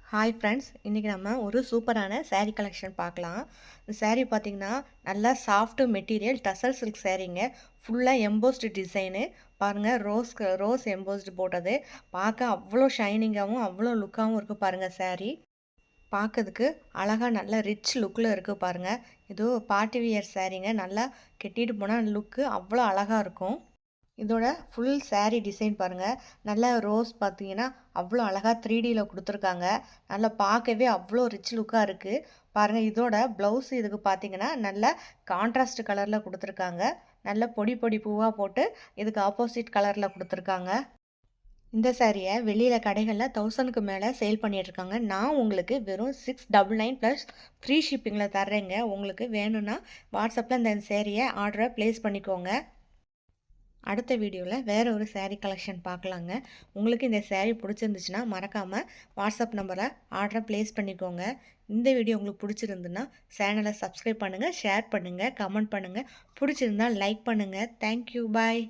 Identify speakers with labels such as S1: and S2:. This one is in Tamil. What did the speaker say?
S1: ஹாய் ஃப்ரெண்ட்ஸ், இன்றைக்கி நம்ம ஒரு சூப்பரான saree கலெக்ஷன் பார்க்கலாம். இந்த saree பார்த்திங்கன்னா நல்லா சாஃப்ட் மெட்டீரியல் டசர் சில்க் சாரீங்க. ஃபுல்லாக எம்போஸ்டு டிசைனு பாருங்கள். ரோஸ் எம்போஸ்டு போட்டது பார்க்க அவ்வளோ ஷைனிங்காகவும் அவ்வளோ லுக்காகவும் இருக்குது பாருங்கள். saree பார்க்கறதுக்கு அழகாக நல்ல ரிச் லுக்கில் இருக்குது பாருங்கள். இது பார்ட்டி வியர் சாரீங்க. நல்லா கெட்டிட்டு போனால் லுக்கு அவ்வளோ அழகாக இருக்கும். இதோட ஃபுல் saree டிசைன் பாருங்கள். நல்ல ரோஸ் பார்த்தீங்கன்னா அவ்வளோ அழகாக 3Dயில் கொடுத்துருக்காங்க. நல்லா பார்க்கவே அவ்வளோ ரிச் லுக்காக இருக்குது பாருங்கள். இதோட ப்ளவுஸ் இதுக்கு பார்த்தீங்கன்னா நல்ல கான்ட்ராஸ்ட் கலரில் கொடுத்துருக்காங்க. நல்ல பொடி பொடி பூவாக போட்டு இதுக்கு ஆப்போசிட் கலரில் கொடுத்துருக்காங்க. இந்த சாரியை வெளியில் கடைகளில் 1000க்கு மேலே சேல் பண்ணிகிட்ருக்காங்க. நான் உங்களுக்கு வெறும் 699 ப்ளஸ் ஃப்ரீ ஷிப்பிங்கில் தர்றேங்க. உங்களுக்கு வேணும்னா வாட்ஸ்அப்பில் இந்த சேரீயை ஆர்டரை ப்ளேஸ் பண்ணிக்கோங்க. அடுத்த வீடியோவில் வேறு ஒரு saree கலெக்ஷன் பார்க்கலாங்க. உங்களுக்கு இந்த saree பிடிச்சிருந்துச்சுன்னா மறக்காமல் வாட்ஸ்அப் நம்பரை ஆர்டரை ப்ளேஸ் பண்ணிக்கோங்க. இந்த வீடியோ உங்களுக்கு பிடிச்சிருந்துன்னா சேனலை சப்ஸ்கிரைப் பண்ணுங்கள், ஷேர் பண்ணுங்கள், கமெண்ட் பண்ணுங்கள். பிடிச்சிருந்தால் லைக் பண்ணுங்கள். தேங்க்யூ, பாய்.